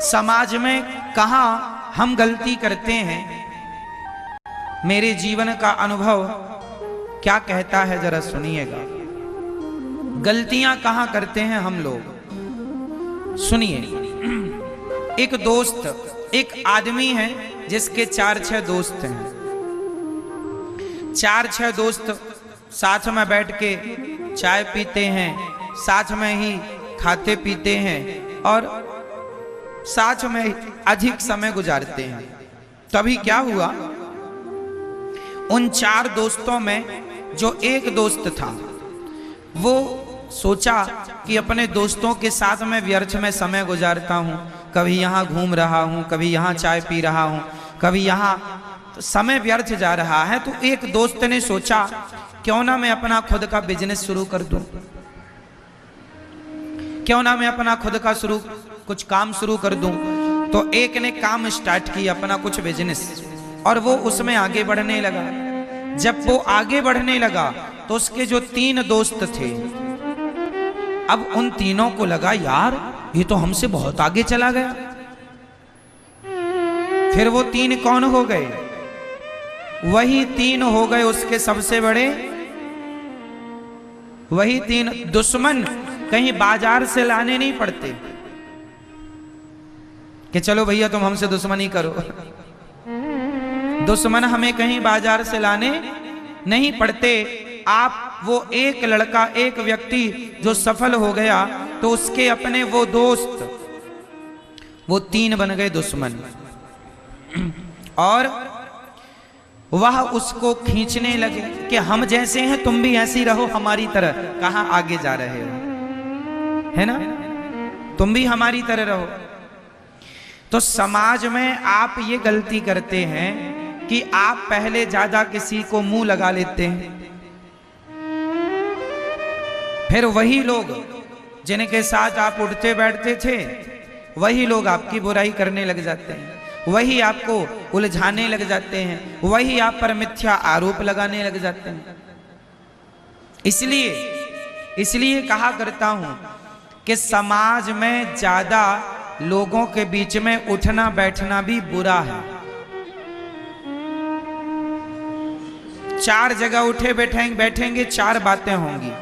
समाज में कहाँ हम गलती करते हैं, मेरे जीवन का अनुभव क्या कहता है जरा सुनिएगा। गलतियां कहाँ करते हैं हम लोग, सुनिए। एक दोस्त, एक आदमी है जिसके 4-6 दोस्त हैं। 4-6 दोस्त साथ में बैठ के चाय पीते हैं, साथ में ही खाते पीते हैं और साथ में अधिक समय गुजारते हैं। तभी क्या हुआ, उन 4 दोस्तों में जो एक दोस्त था वो सोचा कि अपने दोस्तों के साथ मैं व्यर्थ में समय गुजारता हूँ, कभी यहाँ घूम रहा हूँ, कभी यहाँ चाय पी रहा हूँ, कभी यहाँ, तो समय व्यर्थ जा रहा है। तो एक दोस्त ने सोचा क्यों ना मैं अपना खुद का बिजनेस शुरू कर दूं, क्यों ना मैं अपना खुद का कुछ काम शुरू कर दूं। तो एक ने काम स्टार्ट किया अपना कुछ बिजनेस, और वो उसमें आगे बढ़ने लगा। जब वो आगे बढ़ने लगा तो उसके जो 3 दोस्त थे, अब उन तीनों को लगा यार ये तो हमसे बहुत आगे चला गया। फिर वो 3 कौन हो गए, वही 3 हो गए उसके सबसे बड़े, वही 3 दुश्मन। कहीं बाजार से लाने नहीं पड़ते कि चलो भैया तुम हमसे दुश्मनी करो। दुश्मन हमें कहीं बाजार से लाने नहीं पड़ते। आप वो एक लड़का, एक व्यक्ति जो सफल हो गया तो उसके अपने वो दोस्त, वो 3 बन गए दुश्मन, और वह उसको खींचने लगे कि हम जैसे हैं तुम भी ऐसी रहो हमारी तरह। कहां आगे जा रहे हो, है ना, तुम भी हमारी तरह रहो। तो समाज में आप ये गलती करते हैं कि आप पहले ज्यादा किसी को मुंह लगा लेते हैं, फिर वही लोग जिनके साथ आप उठते बैठते थे वही लोग आपकी बुराई करने लग जाते हैं, वही आपको उलझाने लग जाते हैं, वही आप पर मिथ्या आरोप लगाने लग जाते हैं। इसलिए कहा करता हूं कि समाज में ज्यादा लोगों के बीच में उठना बैठना भी बुरा है। 4 जगह उठे बैठेंगे 4 बातें होंगी।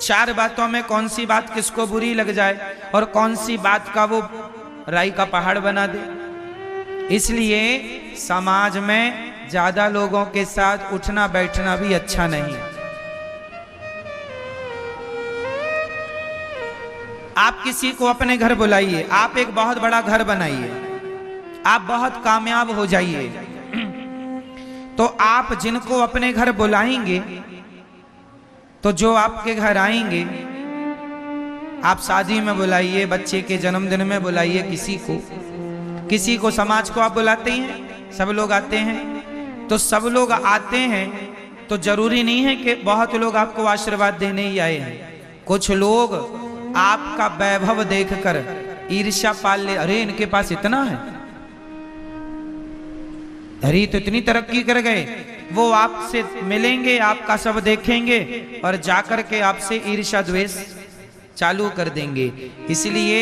4 बातों में कौन सी बात किसको बुरी लग जाए और कौन सी बात का वो राई का पहाड़ बना दे। इसलिए समाज में ज्यादा लोगों के साथ उठना बैठना भी अच्छा नहीं। आप किसी को अपने घर बुलाइए, आप एक बहुत बड़ा घर बनाइए, आप बहुत कामयाब हो जाइए, तो आप जिनको अपने घर बुलाएंगे, तो जो आपके घर आएंगे, आप शादी में बुलाइए, बच्चे के जन्मदिन में बुलाइए, किसी को समाज को आप बुलाते ही हैं, सब लोग आते हैं। तो सब लोग आते हैं तो जरूरी नहीं है कि बहुत लोग आपको आशीर्वाद देने ही आए हैं। कुछ लोग आपका वैभव देखकर ईर्ष्या पाल ले, अरे इनके पास इतना है, अरे तो इतनी तरक्की कर गए। वो आपसे मिलेंगे, आपका सब देखेंगे और जाकर के आपसे ईर्ष्या द्वेष चालू कर देंगे। इसलिए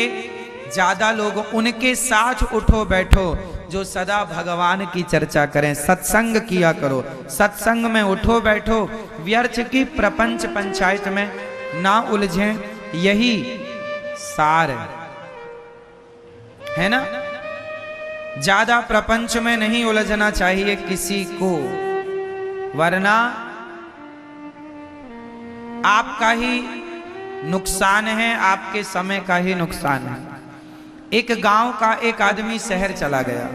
ज्यादा लोग उनके साथ उठो बैठो जो सदा भगवान की चर्चा करें, सत्संग किया करो, सत्संग में उठो बैठो, व्यर्थ की प्रपंच पंचायत में ना उलझें, यही सार है ना। ज्यादा प्रपंच में नहीं उलझना चाहिए किसी को, वरना आपका ही नुकसान है, आपके समय का ही नुकसान है। एक गांव का एक आदमी शहर चला गया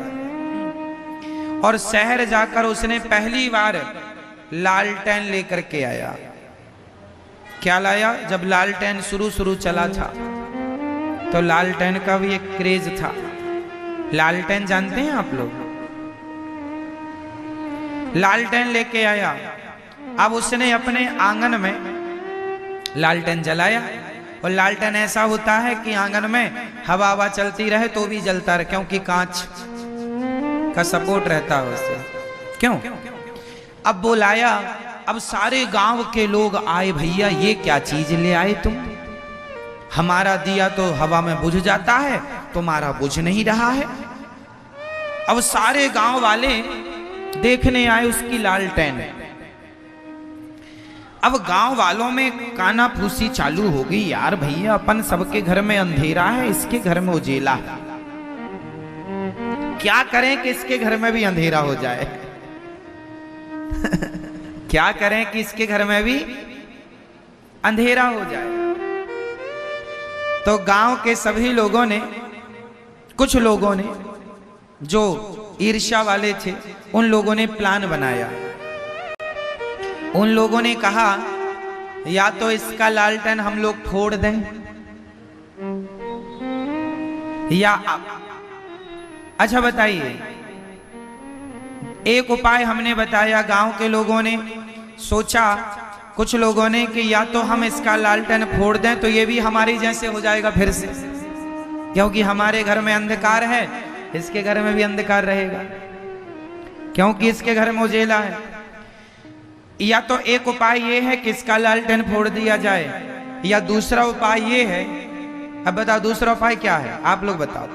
और शहर जाकर उसने पहली बार लालटेन लेकर के आया। क्या लाया, जब लालटेन शुरू चला था तो लालटेन का भी एक क्रेज था। लालटेन जानते हैं आप लोग, लालटेन लेके आया। अब उसने अपने आंगन में लालटेन जलाया, और लालटेन ऐसा होता है कि आंगन में हवा चलती रहे तो भी जलता रहे, क्योंकि कांच का सपोर्ट रहता है उससे। क्यों? अब वो लाया, अब सारे गांव के लोग आए, भैया ये क्या चीज ले आए तुम, हमारा दिया तो हवा में बुझ जाता है, तुम्हारा बुझ नहीं रहा है। अब सारे गांव वाले देखने आए उसकी लालटेन। अब गांव वालों में काना फूसी चालू हो गई, यार भैया अपन सबके घर में अंधेरा है, इसके घर में उजेला है, क्या करें कि इसके घर में भी अंधेरा हो जाए। क्या करें कि इसके घर में भी अंधेरा हो जाए। तो गांव के सभी लोगों ने, कुछ लोगों ने जो ईर्ष्या वाले थे, उन लोगों ने प्लान बनाया। उन लोगों ने कहा या तो इसका लालटेन हम लोग फोड़ दें, या अच्छा बताइए, एक उपाय हमने बताया, गांव के लोगों ने सोचा, कुछ लोगों ने कि या तो हम इसका लालटेन फोड़ दें तो ये भी हमारी जैसे हो जाएगा फिर से, क्योंकि हमारे घर में अंधकार है, इसके घर में भी अंधकार रहेगा, क्योंकि इसके घर में उजेला है। या तो एक उपाय ये है कि इसका लालटेन फोड़ दिया जाए, या दूसरा उपाय ये है, अब बताओ दूसरा उपाय क्या है, आप लोग बताओ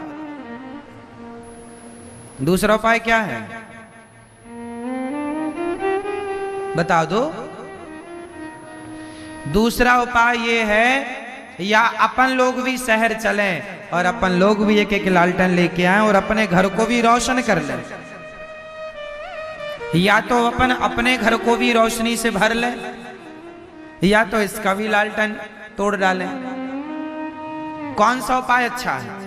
दूसरा उपाय क्या है, बता दो। दूसरा उपाय ये है या अपन लोग भी शहर चलें और अपन लोग भी एक एक लालटेन लेके आए और अपने घर को भी रोशन कर लें, या तो अपन अपने घर को भी रोशनी से भर लें, या तो इसका भी लालटेन तोड़ डालें। कौन सा उपाय अच्छा है?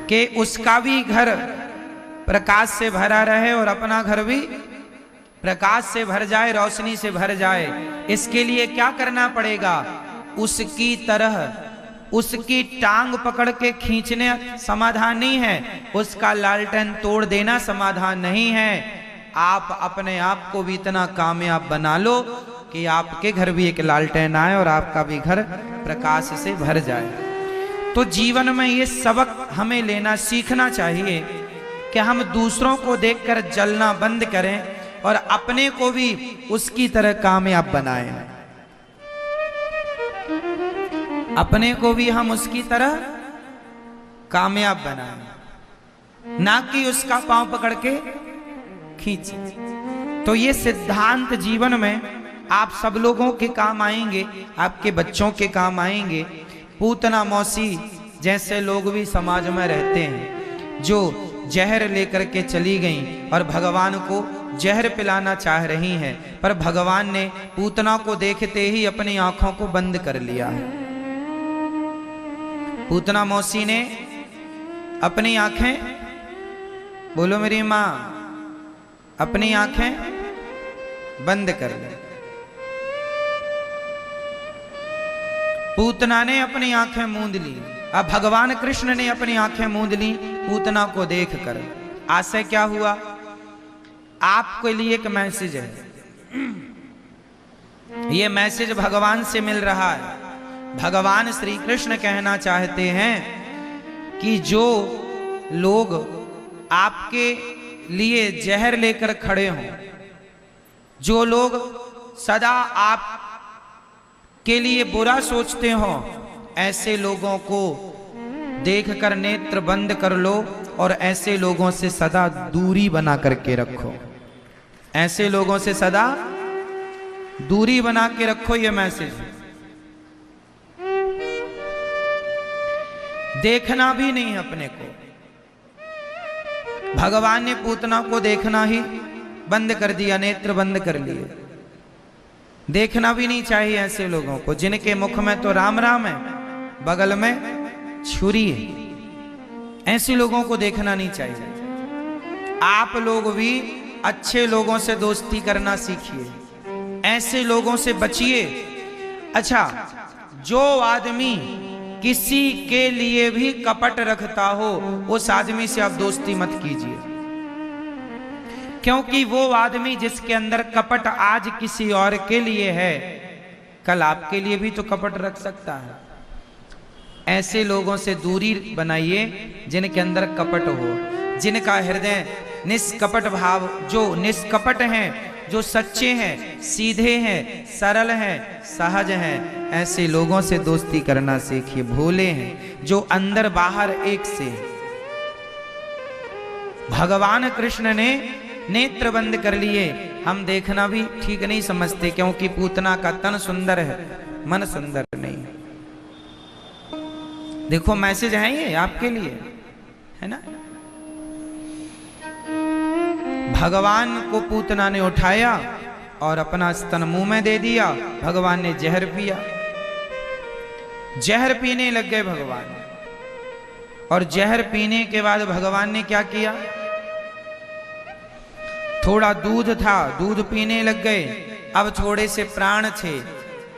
कि उसका भी घर प्रकाश से भरा रहे और अपना घर भी प्रकाश से भर जाए, रोशनी से भर जाए। इसके लिए क्या करना पड़ेगा? उसकी तरह उसकी टांग पकड़ के खींचने समाधान नहीं है, उसका लालटेन तोड़ देना समाधान नहीं है। आप अपने आप को भी इतना कामयाब बना लो कि आपके घर भी एक लालटेन आए और आपका भी घर प्रकाश से भर जाए। तो जीवन में ये सबक हमें लेना सीखना चाहिए कि हम दूसरों को देखकर जलना बंद करें और अपने को भी उसकी तरह कामयाब बनाएं। अपने को भी हम उसकी तरह कामयाब बनाएं, ना कि उसका पांव पकड़ के खींचे। तो ये सिद्धांत जीवन में आप सब लोगों के काम आएंगे, आपके बच्चों के काम आएंगे। पूतना मौसी जैसे लोग भी समाज में रहते हैं, जो जहर लेकर के चली गईं और भगवान को जहर पिलाना चाह रही हैं, पर भगवान ने पूतना को देखते ही अपनी आंखों को बंद कर लिया है। पूतना मौसी ने अपनी आंखें, बोलो मेरी मां, अपनी आंखें बंद कर ली। पूतना ने अपनी आंखें मूंद ली। अब भगवान कृष्ण ने अपनी आंखें मूंद ली पूतना को देखकर। आशय क्या हुआ? आपके लिए एक मैसेज है, ये मैसेज भगवान से मिल रहा है। भगवान श्री कृष्ण कहना चाहते हैं कि जो लोग आपके लिए जहर लेकर खड़े हों, जो लोग सदा आप के लिए बुरा सोचते हो, ऐसे लोगों को देखकर नेत्र बंद कर लो और ऐसे लोगों से सदा दूरी बना करके रखो। ऐसे लोगों से सदा दूरी बना के रखो। ये मैसेज देखना भी नहीं अपने को। भगवान ने पूतना को देखना ही बंद कर दिया, नेत्र बंद कर लिए। देखना भी नहीं चाहिए ऐसे लोगों को जिनके मुख में तो राम राम है, बगल में छुरी है। ऐसे लोगों को देखना नहीं चाहिए। आप लोग भी अच्छे लोगों से दोस्ती करना सीखिए, ऐसे लोगों से बचिए। अच्छा, जो आदमी किसी के लिए भी कपट रखता हो, उस आदमी से आप दोस्ती मत कीजिए, क्योंकि वो आदमी जिसके अंदर कपट आज किसी और के लिए है, कल आपके लिए भी तो कपट रख सकता है। ऐसे लोगों से दूरी बनाइए जिनके अंदर कपट हो, जिनका हृदय निष्कपट भाव, जो निष्कपट हैं जो सच्चे हैं, सीधे हैं, सरल हैं, सहज हैं, ऐसे लोगों से दोस्ती करना सीखिए। भोले हैं जो अंदर बाहर एक से हैं। भगवान कृष्ण ने नेत्र बंद कर लिए, हम देखना भी ठीक नहीं समझते, क्योंकि पूतना का तन सुंदर है, मन सुंदर नहीं। देखो मैसेज है ये आपके लिए, है ना। भगवान को पूतना ने उठाया और अपना स्तन मुंह में दे दिया। भगवान ने जहर पिया, जहर पीने लग गए भगवान। और जहर पीने के बाद भगवान ने क्या किया, थोड़ा दूध था, दूध पीने लग गए। अब थोड़े से प्राण थे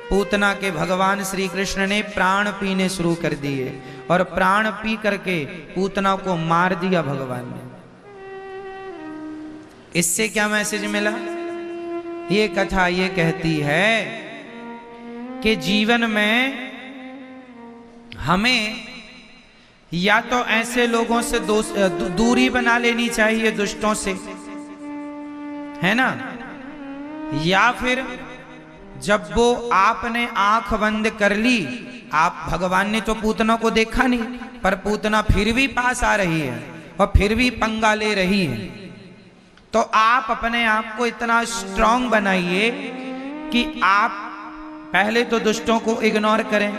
पूतना के, भगवान श्री कृष्ण ने प्राण पीने शुरू कर दिए और प्राण पी करके पूतना को मार दिया भगवान ने। इससे क्या मैसेज मिला? ये कथा ये कहती है कि जीवन में हमें या तो ऐसे लोगों से दूरी बना लेनी चाहिए, दुष्टों से, है ना, या फिर जब वो आपने आंख बंद कर ली, आप, भगवान ने तो पूतना को देखा नहीं, पर पूतना फिर भी पास आ रही है और फिर भी पंगा ले रही है, तो आप अपने आप को इतना स्ट्रांग बनाइए कि आप पहले तो दुष्टों को इग्नोर करें,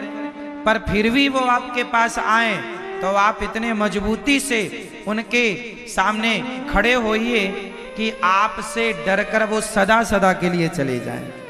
पर फिर भी वो आपके पास आए तो आप इतने मजबूती से उनके सामने खड़े होइए कि आपसे डरकर वो सदा सदा के लिए चले जाएं।